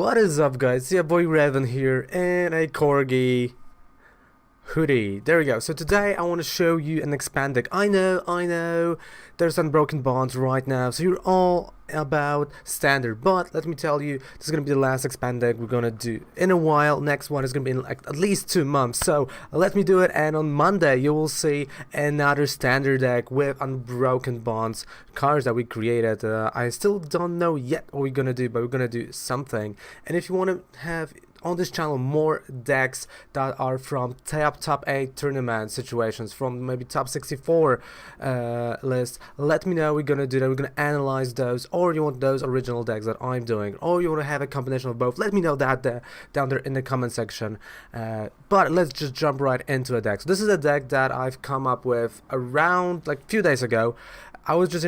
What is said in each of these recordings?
What is up, guys? It's your boy Raven here in a corgi hoodie. There we go. So today I want to show you an expand deck. I know there's unbroken bonds right now, so you're all about standard, but let me tell you, this is gonna be the last expand deck we're gonna do in a while. Next one is gonna be in like at least 2 months, so let me do it, and on Monday you will see another standard deck with unbroken bonds cards that we created. I still don't know yet what we're gonna do, but we're gonna do something. And if you want to have on this channel more decks that are from top 8 tournament situations, from maybe top 64 list, let me know. We're gonna do that. We're gonna analyze those, or you want those original decks that I'm doing, or you want to have a combination of both, let me know that down there in the comment section. But let's just jump right into a deck. So this is a deck that I've come up with around like a few days ago. I was just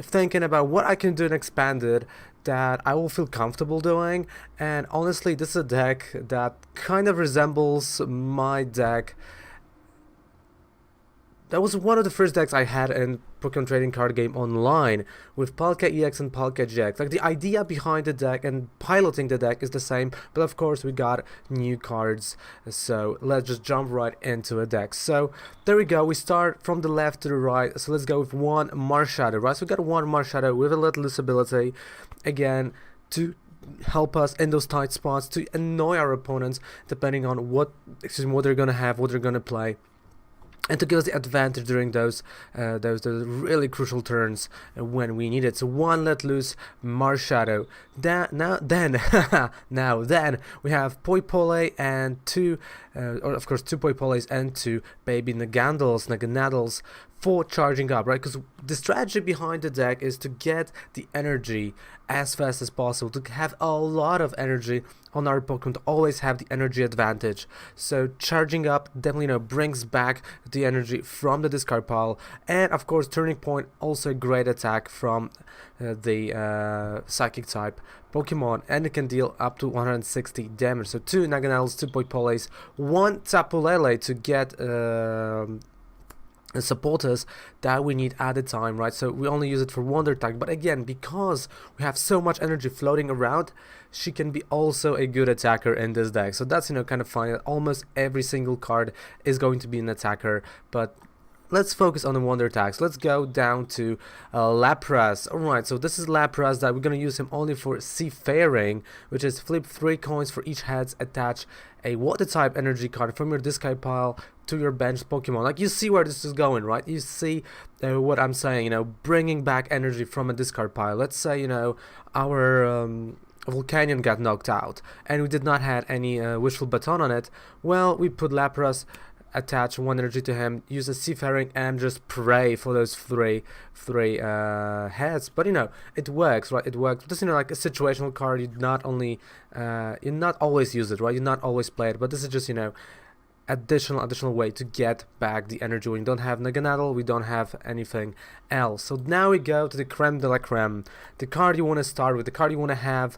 thinking about what I can do in expanded that I will feel comfortable doing, and honestly this is a deck that kind of resembles my deck. That was one of the first decks I had in Pokémon Trading Card Game Online with Palkia-EX and Palkia-GX. Like, the idea behind the deck and piloting the deck is the same, but of course we got new cards. So let's just jump right into a deck. So there we go. We start from the left to the right. So let's go with one Marshadow, right? So we got one Marshadow with a little ability, again, to help us in those tight spots, to annoy our opponents depending on what they're gonna have, what they're gonna play, and to give us the advantage during those really crucial turns when we need it. So one let loose Marshadow. Then we have Poipole and two Poipoles and two baby Naganadels for charging up, right? Because the strategy behind the deck is to get the energy as fast as possible, to have a lot of energy on our Pokemon, to always have the energy advantage. So charging up definitely brings back the energy from the discard pile, and of course Turning Point, also a great attack from the psychic type Pokemon, and it can deal up to 160 damage. So 2 Naganadels, 2 Poipoles, 1 Tapu Lele to get supporters that we need at the time, right? So we only use it for Wonder Attack, but again, because we have so much energy floating around, she can be also a good attacker in this deck. So that's kind of funny that almost every single card is going to be an attacker, but let's focus on the Wonder Attacks. Let's go down to Lapras. Alright, so this is Lapras that we're going to use him only for Seafaring, which is flip 3 coins for each heads, attach a water type energy card from your discard pile to your bench Pokemon. Like, you see where this is going, right? You see what I'm saying, bringing back energy from a discard pile. Let's say, our Volcanion got knocked out and we did not have any Wishful Baton on it. Well, we put Lapras, attach 1 energy to him, use a Seafaring, and just pray for those three heads. But it works, right? It works. This like a situational card. You not always use it, right? You not always play it, but this is just additional way to get back the energy when you don't have Naganadel, we don't have anything else. So now we go to the creme de la creme, the card you want to start with, the card you want to have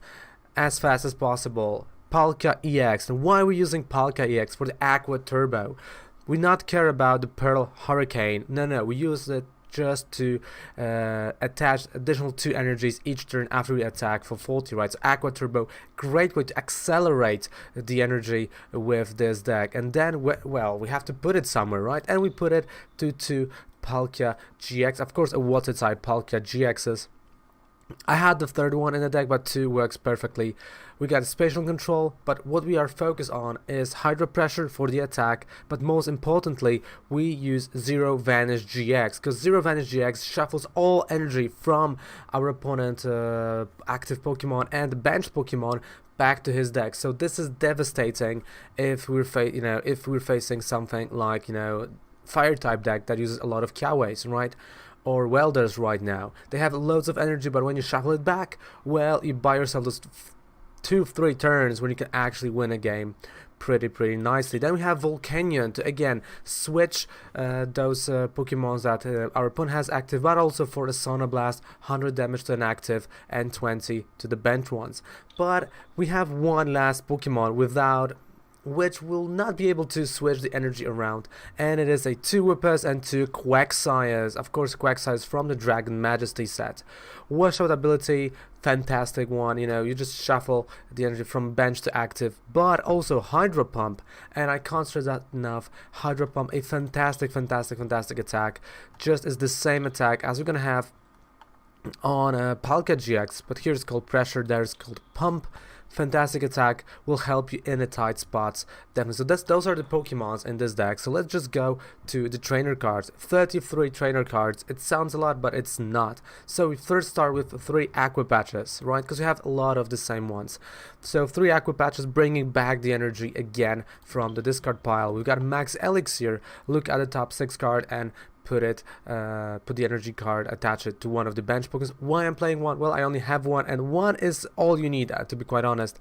as fast as possible, Palkia-EX. And why are we using Palkia-EX? For the Aqua Turbo. We not care about the Pearl Hurricane. No, we use it just to attach additional 2 energies each turn after we attack for 40, right? So Aqua Turbo, great way to accelerate the energy with this deck. And then, well, we have to put it somewhere, right? And we put it to Palkia-GX. Of course, a water type Palkia-GXs. I had the third one in the deck, but 2 works perfectly. We got spatial control, but what we are focused on is Hydro Pressure for the attack, but most importantly, we use Zero Vanish GX, because Zero Vanish GX shuffles all energy from our opponent active Pokemon and bench Pokemon back to his deck. So this is devastating if we're facing something like Fire type deck that uses a lot of Kiaways, right? Or Welders right now. They have loads of energy, but when you shuffle it back, well, you buy yourself those 2-3 turns when you can actually win a game pretty nicely. Then we have Volcanion to again switch those Pokemons that our opponent has active, but also for a Sono Blast, 100 damage to an active and 20 to the bench ones. But we have one last Pokemon without which will not be able to switch the energy around, and it is a 2 Whippers and 2 Quagsires. Of course, Quagsires from the Dragon Majesty set. Washout ability, fantastic one, you know, you just shuffle the energy from bench to active, but also Hydro Pump, and I can't stress that enough. Hydro Pump, a fantastic attack, just is the same attack as we're gonna have on Palkia-GX, but here it's called Pressure, there it's called Pump. Fantastic attack, will help you in the tight spots, definitely. So those are the Pokemons in this deck. So let's just go to the trainer cards. 33 trainer cards. It sounds a lot, but it's not. So we first start with 3 Aqua Patches, right? Because we have a lot of the same ones. So 3 Aqua Patches, bringing back the energy again from the discard pile. We've got Max Elixir. Look at the top 6 card and put the energy card, attach it to one of the bench Pokemon. Why I'm playing one? Well, I only have one, and one is all you need, to be quite honest.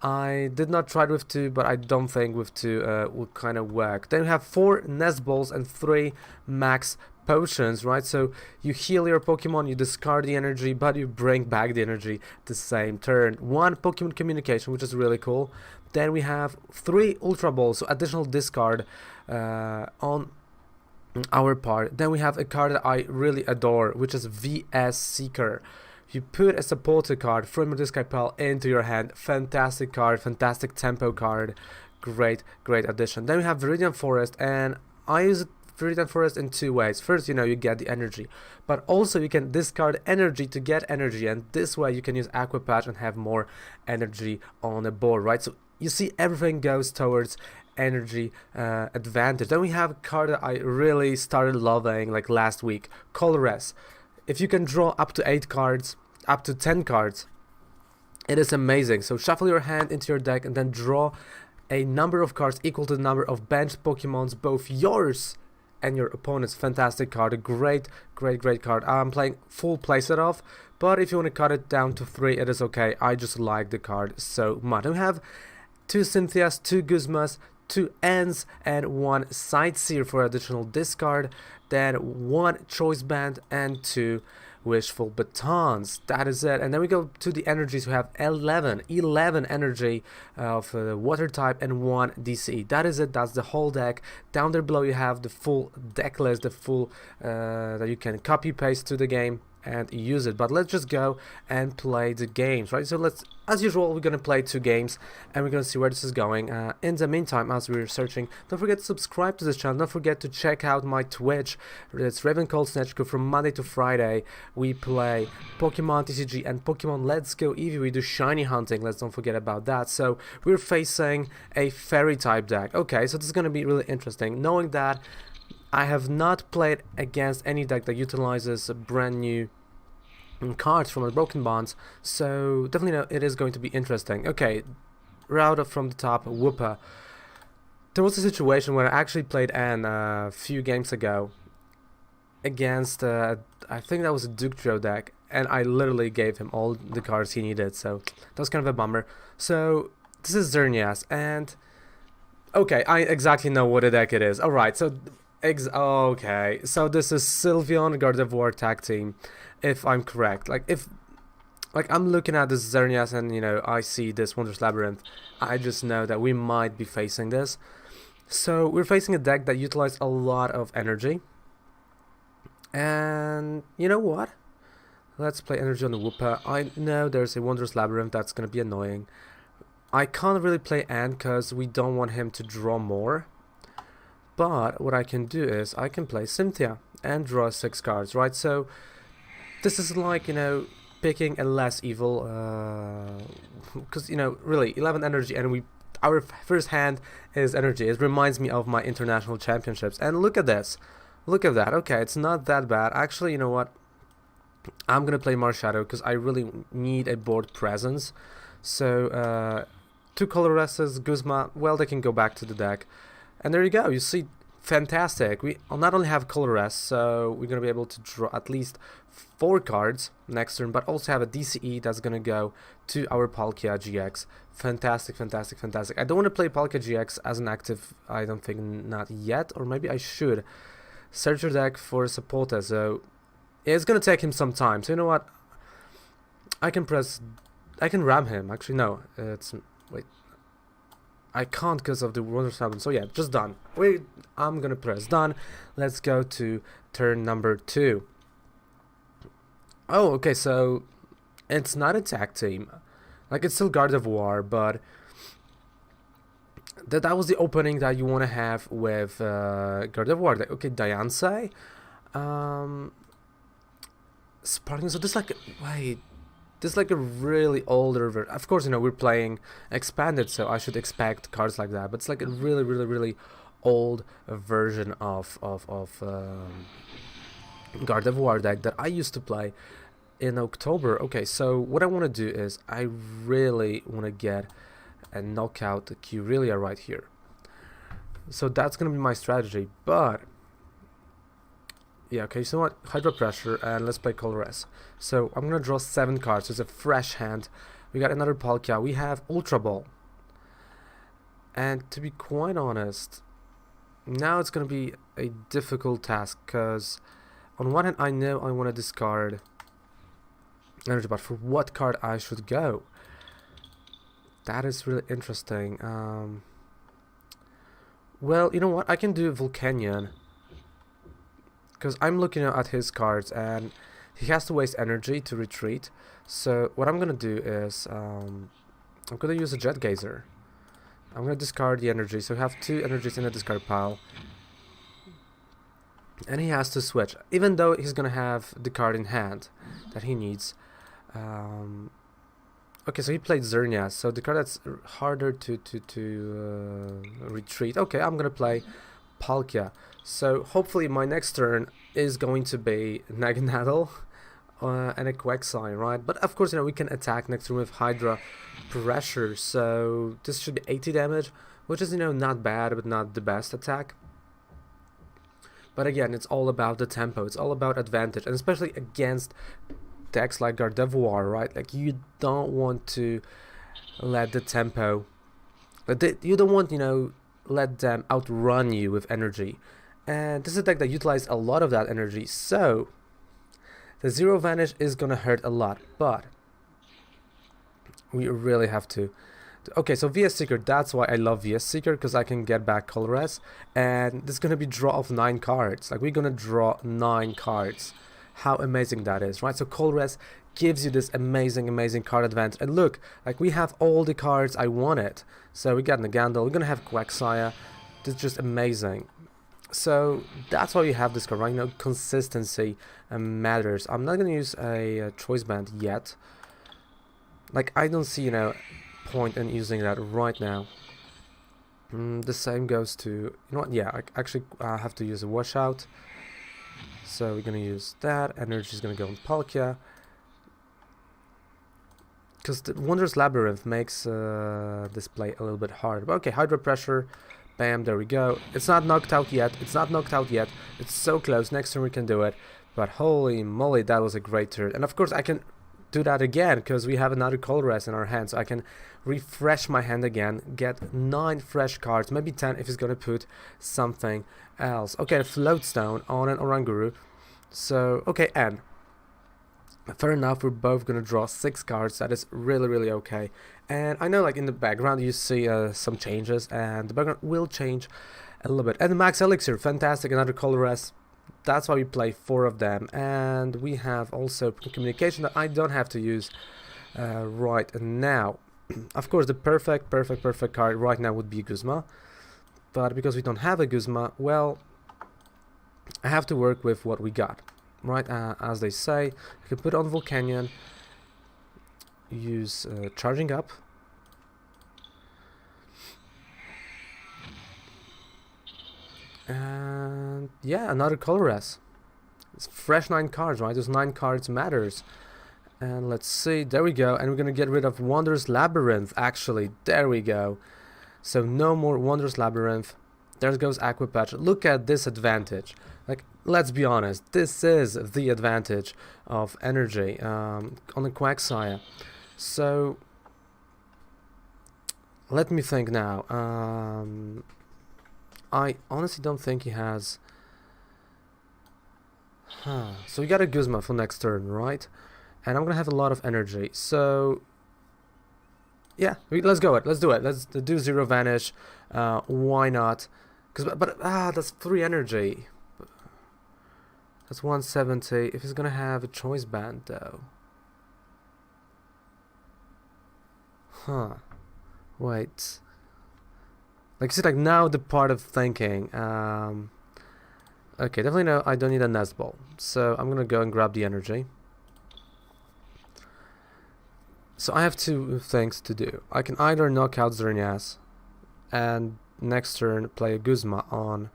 I did not try it with 2, but I don't think with 2 will kind of work. Then we have 4 Nest Balls and 3 Max Potions, right? So you heal your Pokemon, you discard the energy, but you bring back the energy the same turn. 1 Pokémon Communication, which is really cool. Then we have 3 Ultra Balls, so additional discard on our part. Then we have a card that I really adore, which is VS Seeker. You put a supporter card from your discard pile into your hand. Fantastic card, fantastic tempo card, great addition. Then we have Viridian Forest, and I use Viridian Forest in 2 ways. First, you know, you get the energy, but also you can discard energy to get energy, and this way you can use Aqua Patch and have more energy on the board, right? So you see, everything goes towards energy advantage. Then we have a card that I really started loving like last week, Colorless. If you can draw up to 8 cards, up to 10 cards, it is amazing. So shuffle your hand into your deck and then draw a number of cards equal to the number of bench Pokemons, both yours and your opponent's. Fantastic card, a great card. I'm playing full playset off, but if you want to cut it down to 3, it is okay. I just like the card so much. And we have 2 Cynthias, 2 Guzmas, 2 Ends, and 1 Sightseer for additional discard. Then 1 Choice Band and 2 Wishful Batons. That is it. And then we go to the energies. We have 11 energy of water type and 1 DCE. That is it. That's the whole deck. Down there below you have the full deck list, the full that you can copy paste to the game and use it. But let's just go and play the games, right? So let's, as usual, we're gonna play 2 games and we're gonna see where this is going. In the meantime, as we're searching, don't forget to subscribe to this channel. Don't forget to check out my Twitch. It's Ravencold Snatchko. From Monday to Friday we play Pokemon TCG and Pokemon Let's Go Eevee. We do shiny hunting, let's don't forget about that. So we're facing a fairy type deck. Okay, so this is gonna be really interesting, knowing that I have not played against any deck that utilizes brand new cards from the Broken Bonds, so definitely know it is going to be interesting. Okay, route from the top, Wooper. There was a situation where I actually played Anne a few games ago against, I think that was a Duke Trio deck, and I literally gave him all the cards he needed, so that was kind of a bummer. So this is Xerneas, and okay, I exactly know what a deck it is. Alright, so okay, so this is Sylveon Gardevoir tag team, if I'm correct. Like I'm looking at this Xerneas and, you know, I see this Wondrous Labyrinth. I just know that we might be facing this. So we're facing a deck that utilizes a lot of energy. And you know what? Let's play energy on the Wooper. I know there's a Wondrous Labyrinth that's gonna be annoying. I can't really play Ant because we don't want him to draw more. But what I can do is I can play Cynthia and draw 6 cards, right? So this is like, you know, picking a less evil, because, you know, really 11 energy, and our first hand is energy. It reminds me of my international championships. And look at this, look at that. Okay, it's not that bad actually. You know what, I'm gonna play Marshadow because I really need a board presence. So 2 Colorlesses, Guzma, well, they can go back to the deck. And there you go, you see, fantastic. We not only have Colorless, so we're going to be able to draw at least 4 cards next turn, but also have a DCE that's going to go to our Palkia-GX. Fantastic. I don't want to play Palkia-GX as an active, I don't think, not yet, or maybe I should. Search your deck for a supporter, so it's going to take him some time. So you know what, I can ram him. Actually, no, wait. I can't because of the Wonder Summon. So yeah, just done. I'm gonna press done. Let's go to turn number 2. Oh, okay, so it's not a tag team. Like, it's still Gardevoir, but that was the opening that you want to have with Gardevoir. Okay, Diancie. Sparking. So this like this is like a really older version. Of course, you know, we're playing expanded, so I should expect cards like that. But it's like a really old version of Gardevoir deck that I used to play in October. Okay, so what I want to do is I really want to get a knockout Kirlia right here. So that's gonna be my strategy. But yeah, okay, so what? Hydro Pressure, and let's play Colorless. So I'm gonna draw 7 cards. So it's a fresh hand. We got another Palkia. We have Ultra Ball. And to be quite honest, now it's gonna be a difficult task, because on one hand I know I want to discard energy, but for what card I should go? That is really interesting. Well, you know what? I can do Volcanion, because I'm looking at his cards and he has to waste energy to retreat. So what I'm gonna do is I'm gonna use a Jet Gazer. I'm gonna discard the energy, so we have 2 energies in the discard pile. And he has to switch, even though he's gonna have the card in hand that he needs. Okay, so he played Xerneas, so the card that's harder to retreat. Okay, I'm gonna play Palkia. So hopefully my next turn is going to be Naganadel and a Quagsire, right? But of course, you know, we can attack next turn with Hydra Pressure, so this should be 80 damage, which is, you know, not bad, but not the best attack. But again, it's all about the tempo, it's all about advantage, and especially against decks like Gardevoir, right? Like, you don't want to let the tempo, you don't want, you know, let them outrun you with energy. And this is a deck that utilizes a lot of that energy, so the Zero Vanish is gonna hurt a lot, but we really have to. Okay, so VS Seeker, that's why I love VS Seeker, because I can get back Colorless, and this is gonna be draw of 9 cards. Like, we're gonna draw 9 cards. How amazing that is, right? So Colress gives you this amazing card advantage. And look, like, we have all the cards I wanted. So we got Naganadel, we're gonna have Quagsire. This is just amazing. So that's why you have this card, right? You know, consistency matters. I'm not gonna use a Choice Band yet. Like, I don't see, you know, point in using that right now. The same goes to, you know what? Yeah, I actually have to use a Washout. So we're gonna use that. Energy is gonna go on Palkia, because the Wondrous Labyrinth makes this play a little bit hard. But okay, Hydro Pressure, bam, there we go. It's not knocked out yet. It's not knocked out yet. It's so close. Next turn we can do it. But holy moly, that was a great turn. And of course I can do that again, because we have another Colorless in our hand. So I can refresh my hand again, get 9 fresh cards, maybe 10 if he's gonna put something else. Okay, Floatstone on an Oranguru. So okay, and fair enough, we're both gonna draw 6 cards. That is really okay. And I know, like, in the background you see some changes, and the background will change a little bit. And the Max Elixir, fantastic, another Colorless. That's why we play 4 of them. And we have also Communication that I don't have to use right now. Of course, the perfect card right now would be Guzma, but because we don't have a Guzma, well, I have to work with what we got, right? As they say, I can put on Volcanion, use Charging Up, and yeah, another Colorless. It's fresh 9 cards, right? Those 9 cards matters. And let's see, there we go, and we're gonna get rid of Wondrous Labyrinth, actually, there we go. So no more Wondrous Labyrinth. There goes Aqua Patch. Look at this advantage. Like, let's be honest, this is the advantage of energy on the Quagsire. So let me think now. I honestly don't think he has. So we got a Guzma for next turn, right? And I'm gonna have a lot of energy. So Yeah, let's go it. Let's do it. Let's do Zero Vanish. Why not? But that's 3 energy. That's 170. If he's gonna have a Choice Band though. Huh. Wait. Like, see, like now the part of thinking. Okay, definitely no, I don't need a Nest Ball. So I'm gonna go and grab the energy. So I have 2 things to do. I can either knock out Xerneas and next turn play a Guzma on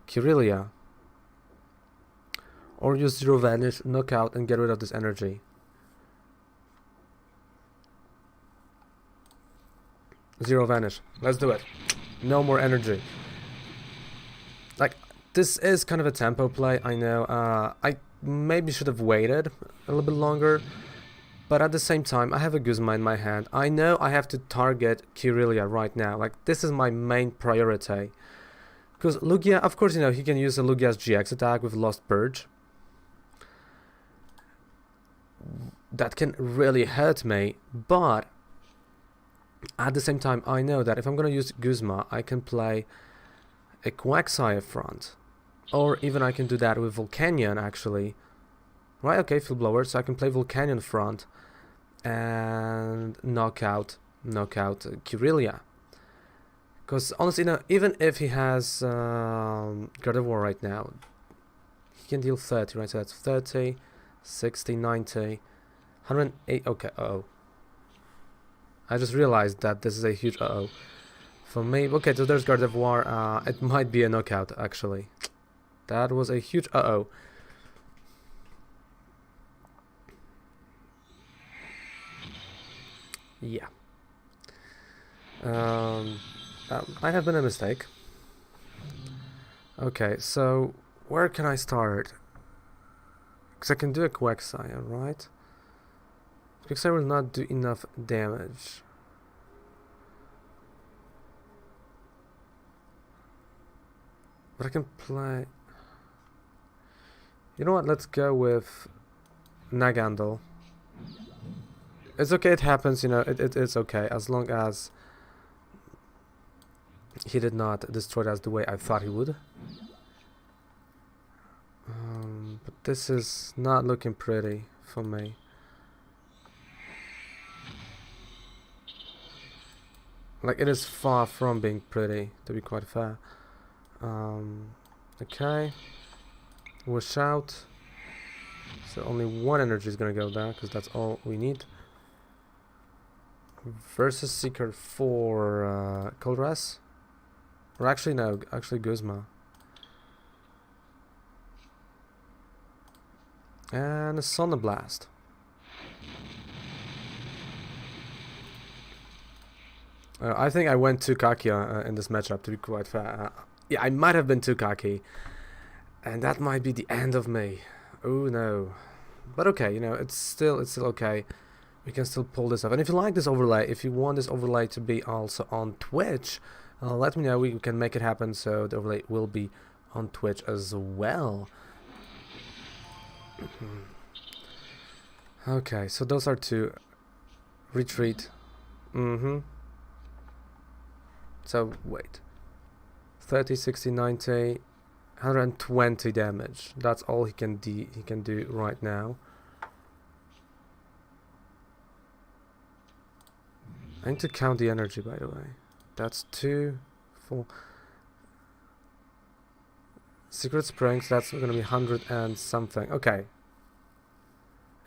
Kirlia, or use Zero Vanish, knock out, and get rid of this energy. Zero Vanish. Let's do it. No more energy. Like, this is kind of a tempo play, I know. I maybe should have waited a little bit longer, but at the same time, I have a Guzma in my hand. I know I have to target Kirlia right now. Like, this is my main priority. Because Lugia, of course, you know, he can use a Lugia's GX attack with Lost Purge. That can really hurt me, but at the same time, I know that if I'm going to use Guzma, I can play a Quagsire front. Or even I can do that with Volcanion, actually. Right, okay, Field Blower, so I can play Volcanion front and knock out Kirlia. Because honestly, you know, even if he has Gardevoir right now, he can deal 30, right? So that's 30, 60, 90, 108. Okay, uh-oh. I just realized that this is a huge uh-oh for me. Okay, so there's Gardevoir. It might be a knockout, actually. That was a huge uh-oh. Yeah. Might have been a mistake. Okay, so where can I start? Because I can do a Quagsire, right? Quagsire will not do enough damage. But I can play... You know what, let's go with Naganadel. It's okay, it happens, you know, it's okay, as long as he did not destroy us the way I thought he would. But this is not looking pretty for me. Like, it is far from being pretty, to be quite fair. Okay. Wish out. So only 1 energy is gonna go there, because that's all we need. Versus Seeker for Colress. Or actually, no, actually Guzma. And a Sonneblast. I think I went too cocky in this matchup, to be quite fair. Yeah, I might have been too cocky. And that might be the end of me. Oh no. But okay, you know, it's still okay. We can still pull this off. And if you like this overlay, if you want this overlay to be also on Twitch, let me know. We can make it happen, so the overlay will be on Twitch as well. Okay, so those are 2. Retreat. So wait. 30, 60, 90, 120 damage. That's all he can do right now. I need to count the energy, by the way. That's 2, 4. Secret Springs, that's gonna be 100 and something. Okay.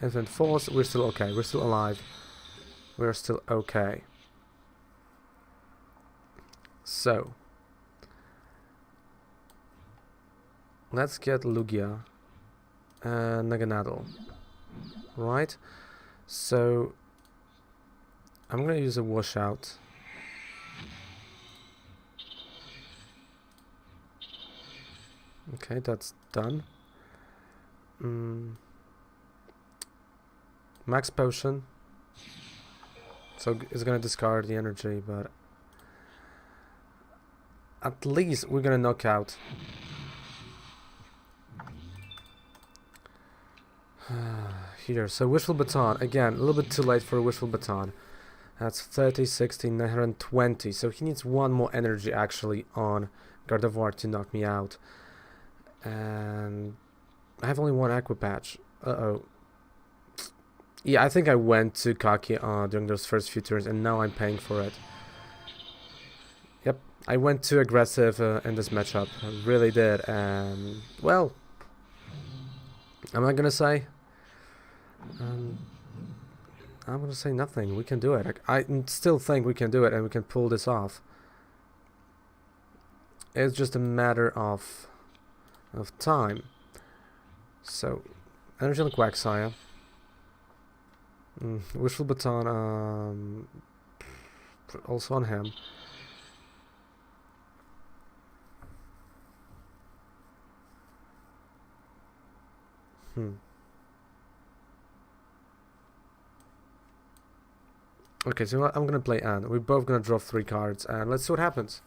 Infinite Force, we're still okay. We're still alive. We're still okay. So. Let's get Lugia and Naganadel. Right? So. I'm gonna use a washout. Okay, that's done. Max Potion. So it's gonna discard the energy, but at least we're gonna knock out. Here, so Wishful Baton. Again, a little bit too late for a Wishful Baton. That's 30, 60, 920. So he needs one more energy actually on Gardevoir to knock me out. And I have only one Aqua Patch. Uh-oh. Yeah, I think I went too cocky during those first few turns, and now I'm paying for it. Yep, I went too aggressive in this matchup. I really did. And, well, I'm not gonna say. I'm gonna say nothing. We can do it. I still think we can do it, and we can pull this off. It's just a matter of time. So, energy on Quagsire. Wishful Baton, also on him. Okay, so I'm gonna play Anne. We're both gonna draw 3 cards, and let's see what happens.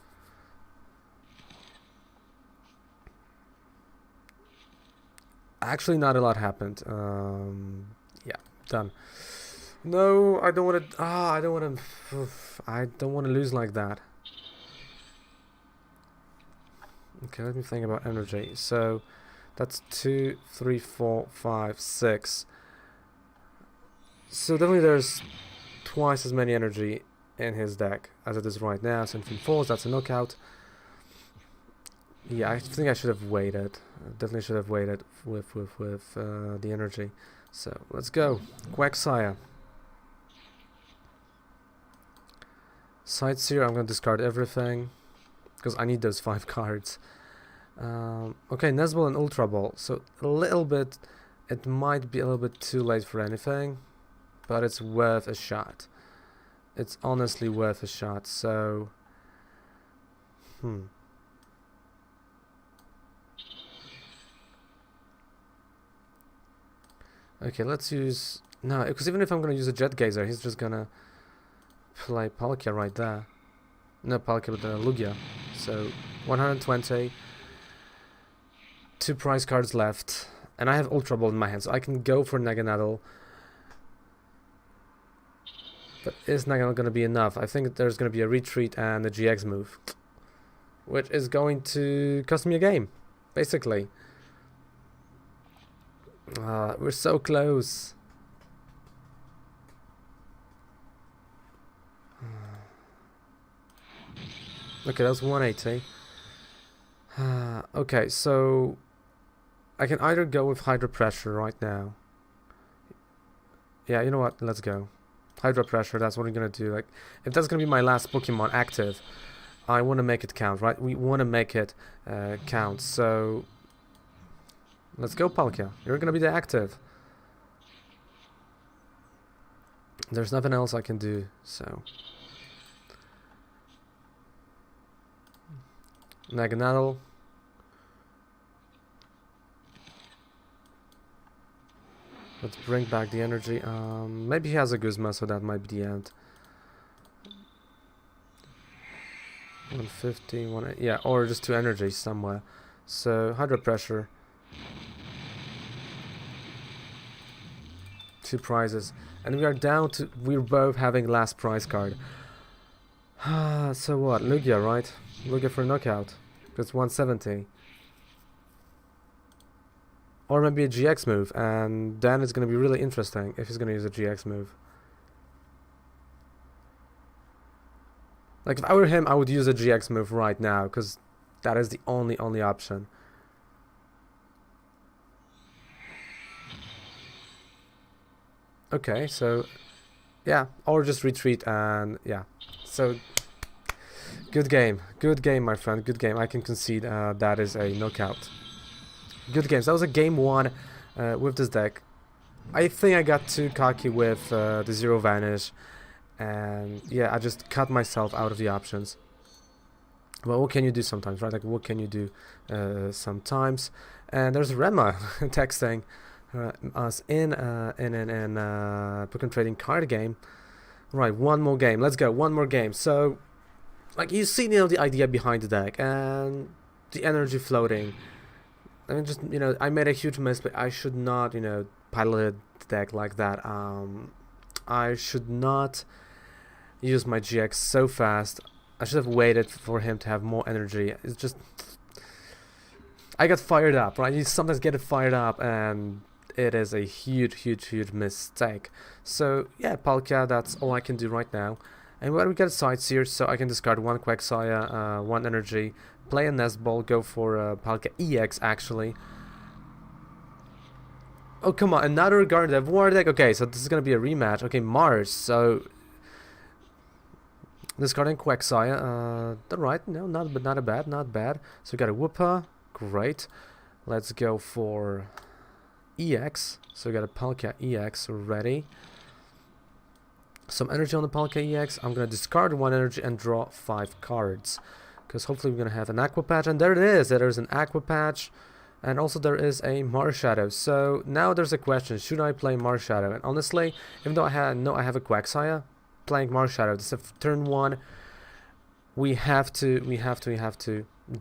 Actually, not a lot happened. Yeah, done. No, I don't want to. I don't want to. I don't want to lose like that. Okay, let me think about energy. So that's 2, 3, 4, 5, 6. So definitely there's twice as many energy in his deck as it is right now. So Infinite Force, that's a knockout. Yeah, I think I should have waited. Definitely should have waited with the energy. So let's go. Quagsire. Sightseer, I'm going to discard everything because I need those 5 cards. Okay, Nesball and Ultra Ball. So a little bit, it might be a little bit too late for anything, but it's worth a shot. It's honestly worth a shot. So, okay, let's use... No, because even if I'm going to use a Jet Gazer, he's just going to play Palkia right there. No, Palkia with the Lugia. So, 120. 2 prize cards left. And I have Ultra Ball in my hand, so I can go for Naganadel. But is Naganadel going to be enough? I think there's going to be a retreat and a GX move, which is going to cost me a game, basically. We're so close. Okay, that's 180. Okay, so I can either go with Hydro Pressure right now. Yeah, you know what? Let's go. Hydro Pressure, that's what I'm gonna do. Like, if that's gonna be my last Pokemon active, I want to make it count, right? We want to make it count. So let's go, Palkia. You're gonna be the active. There's nothing else I can do, so... Naganadel. Let's bring back the energy. Maybe he has a Guzma, so that might be the end. 150, yeah, or just 2 energies somewhere. So, Hydro Pressure. 2 prizes. And we are down to... We're both having last prize card. So what? Lugia, right? Lugia for knockout. That's 170. Or maybe a GX move, and then it's going to be really interesting if he's going to use a GX move. Like, if I were him, I would use a GX move right now, because that is the only option. Okay, so... Yeah, or just retreat, and yeah. So... Good game, my friend, good game. I can concede that is a knockout. Good games. That was a game 1 with this deck. I think I got too cocky with the Zero Vanish, and yeah, I just cut myself out of the options. Well, what can you do sometimes, right? Like, what can you do sometimes? And there's Rema texting us in Pokemon Trading card game. Right, one more game. Let's go. One more game. So, like, you see, the idea behind the deck and the energy floating. I mean, just, I made a huge mistake. I should not, pilot the deck like that. I should not used my GX so fast. I should have waited for him to have more energy. It's just... I got fired up, right? You sometimes get fired up and it is a huge mistake. So yeah, Palkia, that's all I can do right now. And when we get Sightseer, so I can discard one Quagsire, one energy, play a Nest Ball, go for Palkia-EX actually. Oh come on, another Gardevoir War deck. Okay, so this is gonna be a rematch. Okay, Mars, so discarding Quagsire, alright, no, not bad. So we got a Wooper, great. Let's go for EX, so we got a Palkia-EX ready. Some energy on the Palkia-EX. I'm gonna discard one energy and draw 5 cards, because hopefully we're gonna have an Aqua Patch, and there it is. There's an Aqua Patch, and also there is a Marshadow. So now there's a question: should I play Marshadow? And honestly, even though I have a Quagsire, playing Marshadow, this is turn 1. We have to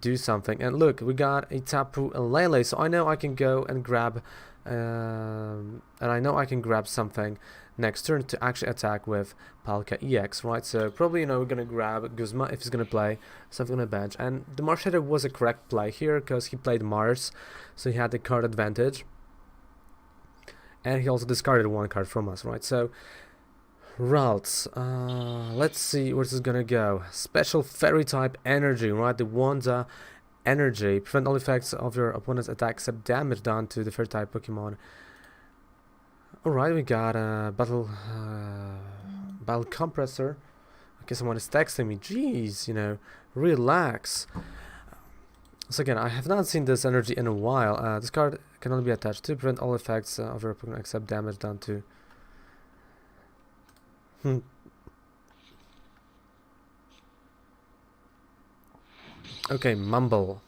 do something. And look, we got a Tapu Lele, so I know I can go and grab, and I know I can grab something next turn to actually attack with Palkia-EX, right? So probably, we're gonna grab Guzma if he's gonna play something on the bench. And the Marshadow was a correct play here because he played Mars, so he had the card advantage. And he also discarded one card from us, right? So routes, let's see where this is gonna go. Special fairy type energy, right? The Wanda energy. Prevent all effects of your opponent's attack except damage done to the fairy type Pokemon. Alright, we got a battle compressor. Okay, someone is texting me. Jeez, relax. So again, I have not seen this energy in a while. This card can only be attached to prevent all effects of your Pokemon except damage done to. Okay, Mumble.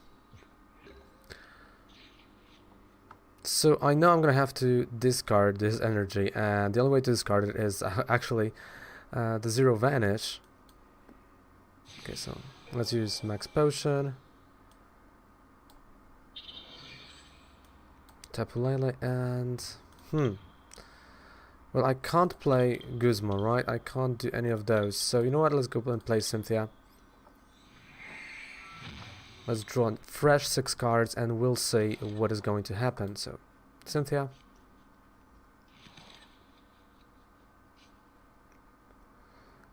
So I know I'm gonna have to discard this energy, and the only way to discard it is actually the Zero Vanish. Okay, so let's use Max Potion, Tapu Lele, and well, I can't play Guzma, right? I can't do any of those. So you know what? Let's go and play Cynthia. Let's draw fresh 6 cards and we'll see what is going to happen. So, Cynthia.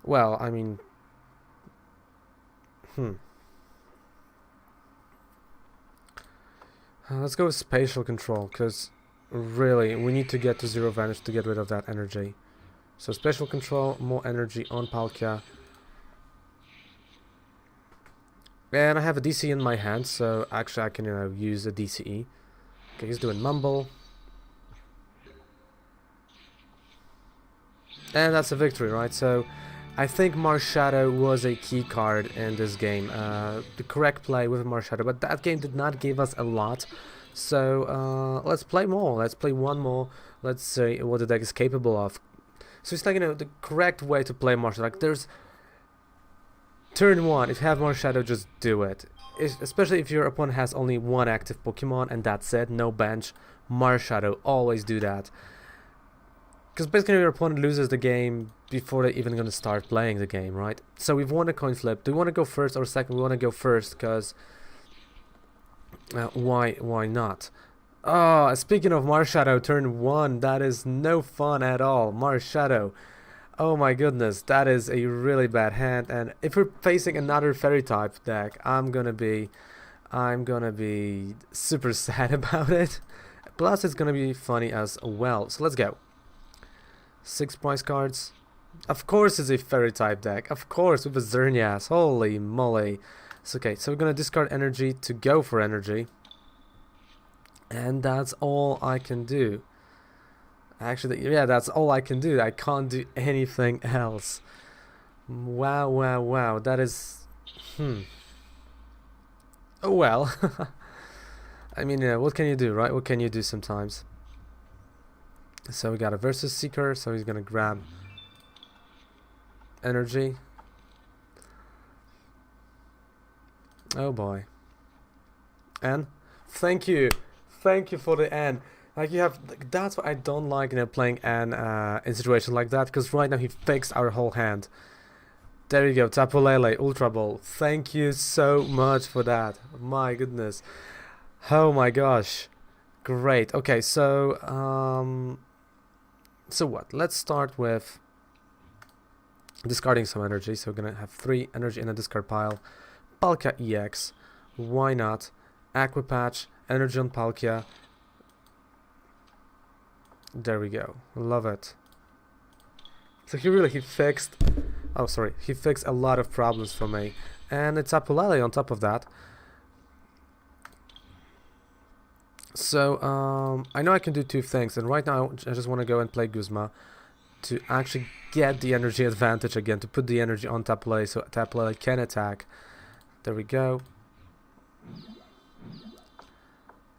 Well, I mean... let's go with Spatial Control, because really, we need to get to Zero Vanish to get rid of that energy. So, Spatial Control, more energy on Palkia. And I have a DCE in my hand, so actually I can use a DCE. Okay, he's doing Mumble. And that's a victory, right? So I think Marshadow was a key card in this game. The correct play with Marshadow, but that game did not give us a lot. So let's play more. Let's play one more. Let's see what the deck is capable of. So it's like, the correct way to play Marshadow. Like, there's... Turn 1, if you have Marshadow, just do it. Especially if your opponent has only one active Pokemon and that's it, no bench. Marshadow, always do that. Because basically your opponent loses the game before they're even going to start playing the game, right? So we've won a coin flip. Do we want to go first or second? We want to go first, because... why not? Oh, speaking of Marshadow, turn 1, that is no fun at all. Marshadow. Oh my goodness, that is a really bad hand, and if we're facing another fairy type deck, I'm gonna be super sad about it. Plus it's gonna be funny as well. So let's go. 6 prize cards. Of course it's a fairy type deck. Of course, with a Xerneas. Holy moly. It's okay, so we're gonna discard energy to go for energy. And that's all I can do. Actually, yeah, that's all I can do. I can't do anything else. Wow. That is... Oh, well. I mean, what can you do, right? What can you do sometimes? So we got a versus Seeker, so he's gonna grab energy. Oh, boy. And thank you for the N. Like, that's what I don't like, playing N in situations like that, because right now he fixed our whole hand. There you go, Tapu Lele, Ultra Ball. Thank you so much for that. My goodness. Oh my gosh. Great. Okay, so what? Let's start with discarding some energy. So we're gonna have 3 energy in a discard pile. Palkia EX. Why not? Aqua Patch, energy on Palkia. There we go. Love it. So he fixed. Oh, sorry. He fixed a lot of problems for me. And it's Tapu Lele on top of that. So, I know I can do 2 things. And right now, I just want to go and play Guzma to actually get the energy advantage again. To put the energy on Tapu Lele so Tapu Lele can attack. There we go.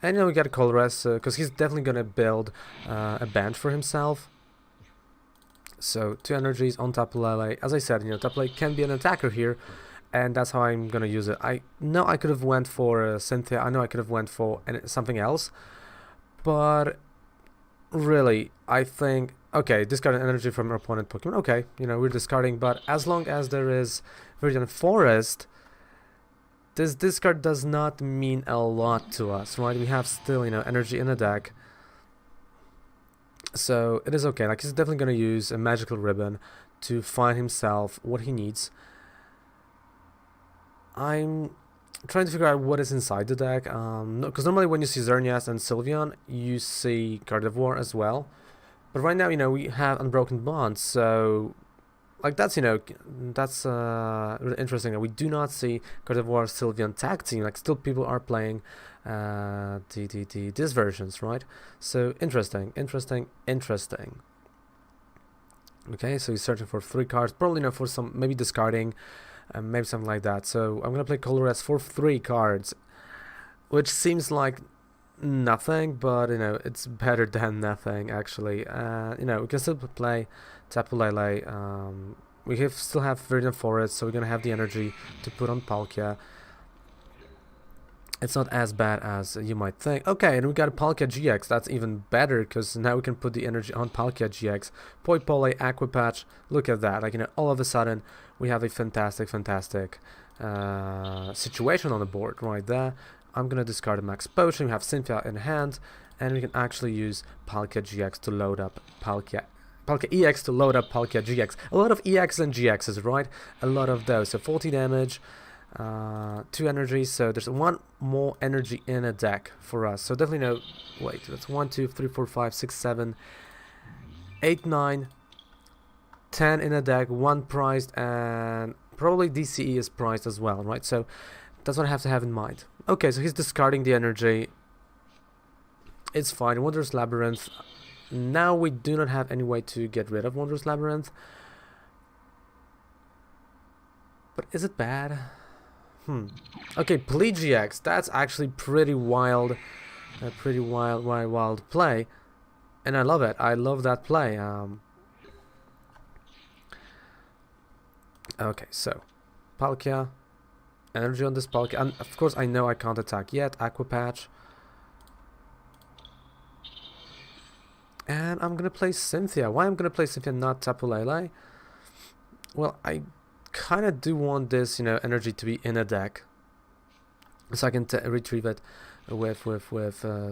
And we got a Colress because he's definitely going to build a bench for himself. So 2 energies on Tapu Lele. As I said, Tapu Lele can be an attacker here, and that's how I'm gonna use it. I know I could have went for Cynthia. I know I could have went for something else, but really, I think okay, discard an energy from our opponent Pokemon. Okay, we're discarding, but as long as there is Viridian Forest, this discard does not mean a lot to us, right? We have still energy in the deck. So it is okay, like he's definitely going to use a magical ribbon to find himself what he needs. I'm trying to figure out what is inside the deck, because normally when you see Xerneas and Sylveon, you see Gardevoir as well. But right now, we have Unbroken Bond, so like that's that's really interesting. We do not see Gardevoir Sylveon tag team. Like still people are playing these versions, right? So interesting. Okay, so he's searching for 3 cards, probably for some maybe discarding, maybe something like that. So I'm gonna play Colorless for 3 cards, which seems like nothing, but it's better than nothing actually. We can still play Tapu Lele. We still have Viridian Forest, so we're gonna have the energy to put on Palkia. It's not as bad as you might think. Okay, and we got a Palkia-GX. That's even better because now we can put the energy on Palkia-GX. Poipole, Aqua Patch. Look at that. Like, all of a sudden we have a fantastic situation on the board right there. I'm gonna discard a Max Potion. We have Cynthia in hand, and we can actually use Palkia-GX to load up Palkia-EX to load up Palkia-GX. A lot of EX and GXs, right? A lot of those. So 40 damage. 2 energies, so there's 1 more energy in a deck for us. So definitely wait, that's 1, 2, 3, 4, 5, 6, 7, 8, 9, 10 in a deck, 1 prized, and probably DCE is prized as well, right? So that's what I have to have in mind. Okay, so he's discarding the energy. It's fine. Wondrous Labyrinth. Now we do not have any way to get rid of Wondrous Labyrinth. But is it bad? Okay, Palkia-GX, that's actually pretty wild, wild play, and I love it. I love that play. Okay, so Palkia, energy on this Palkia, and of course I know I can't attack yet. Aqua Patch, and I'm gonna play Cynthia. Why I'm gonna play Cynthia, not Tapu Lele? Well, I kind of do want this energy to be in a deck so I can retrieve it with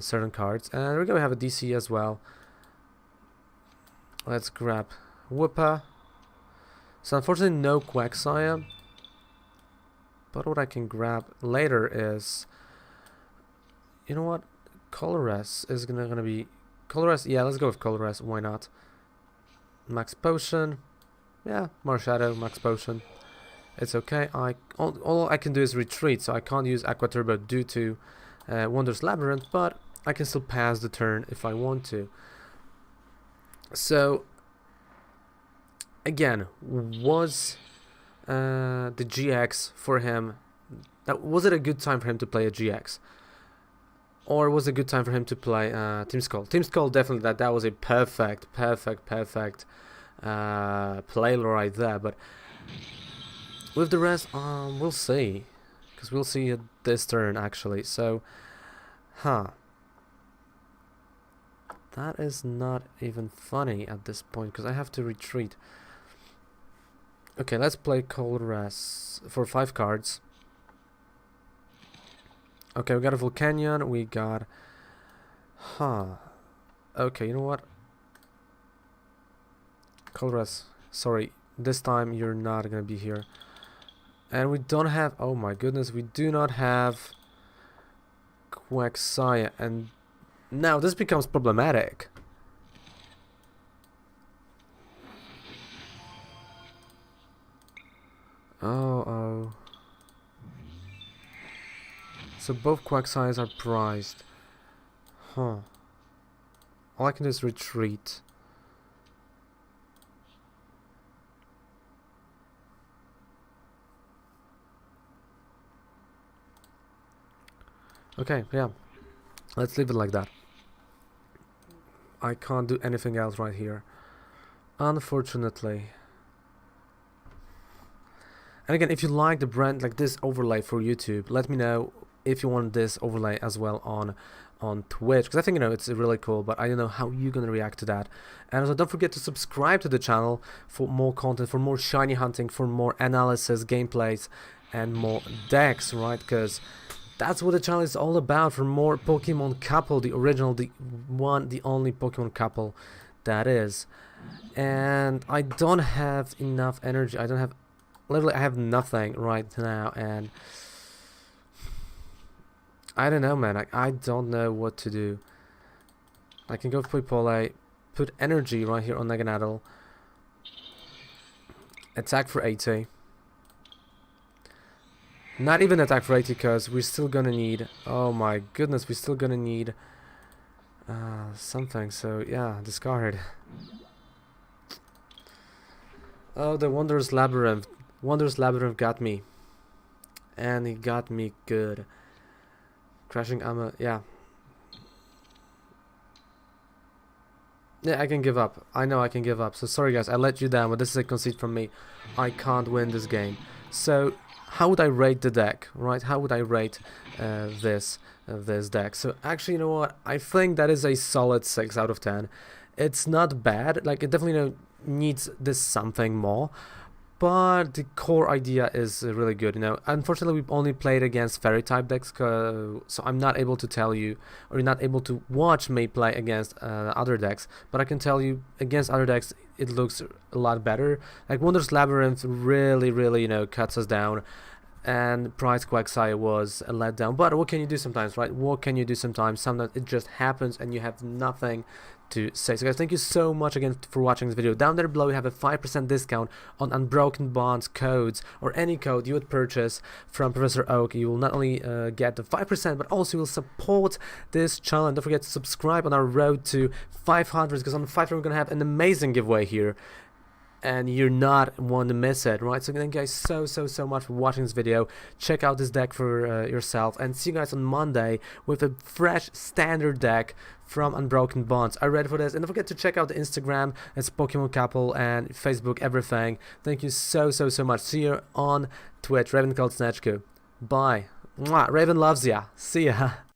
certain cards. And we're gonna have a DC as well. Let's grab Wooper. So unfortunately no Quagsire, but what I can grab later is, what, Colorless is gonna be Colorless. Yeah, let's go with Colorless. Why not? Max Potion. Yeah, Marshadow, Max Potion. It's okay. All I can do is retreat, so I can't use Aqua Turbo due to Wondrous Labyrinth, but I can still pass the turn if I want to. So, again, was the GX for him, was it a good time for him to play a GX? Or was it a good time for him to play Team Skull? Team Skull, definitely that was a perfect play right there, but with the rest, we'll see, because we'll see this turn actually. So, that is not even funny at this point because I have to retreat. Okay, let's play Colorless for 5 cards. Okay, we got a Volcanion, we got... Okay, you know what? Colress, sorry, this time you're not gonna be here. And we don't have... Oh my goodness, we do not have Quagsire, and now this becomes problematic. Oh. So both Quagsires are prized. All I can do is retreat. Okay, yeah. Let's leave it like that. I can't do anything else right here, unfortunately. And again, if you like the brand, like this overlay for YouTube, let me know if you want this overlay as well on Twitch, because I think, you know, it's really cool, but I don't know how you're gonna react to that. And also, don't forget to subscribe to the channel for more content, for more shiny hunting, for more analysis, gameplays, and more decks, right? Because that's what the channel is all about, for more Pokemon couple, the original, the one, the only Pokemon couple that is. And I don't have enough energy. I don't have, literally I have nothing right now, and I don't know, man. I don't know what to do. I can go for Poipole, put energy right here on Naganadel, attack for 80. Not even attack for 80, because we're still gonna need... Oh my goodness, we're still gonna need something. So yeah, discard. Oh, the Wondrous Labyrinth. Wondrous Labyrinth got me. And he got me good. Crashing Armor, yeah. Yeah, I can give up. I know I can give up. So sorry guys, I let you down, but this is a conceit from me. I can't win this game. So how would I rate the deck, right? How would I rate this deck? So actually, you know what? I think that is a solid 6 out of 10. It's not bad. Like, it definitely, you know, needs this something more. But the core idea is really good, you know. Unfortunately, we've only played against fairy type decks, so I'm not able to tell you, or you're not able to watch me play against other decks. But I can tell you, against other decks, it looks a lot better. Like Wondrous Labyrinth really, you know, cuts us down. And Prize Quagsire was a letdown. But what can you do sometimes, right? What can you do sometimes? Sometimes it just happens and you have nothing to say. So guys, thank you so much again for watching this video. Down there below you have a 5% discount on Unbroken Bonds codes, or any code you would purchase from Professor Oak. You will not only get the 5%, but also you will support this channel. And don't forget to subscribe on our road to 500, because on 500 we're gonna have an amazing giveaway here, and you're not want to miss it, right? So thank you guys so much for watching this video. Check out this deck for yourself, and see you guys on Monday with a fresh standard deck from Unbroken Bonds. Are you ready for this? And don't forget to check out the Instagram. It's Pokemon Couple, and Facebook, everything. Thank you so much. See you on Twitch. Raven called Snatchku. Bye. Mwah. Raven loves ya. See ya.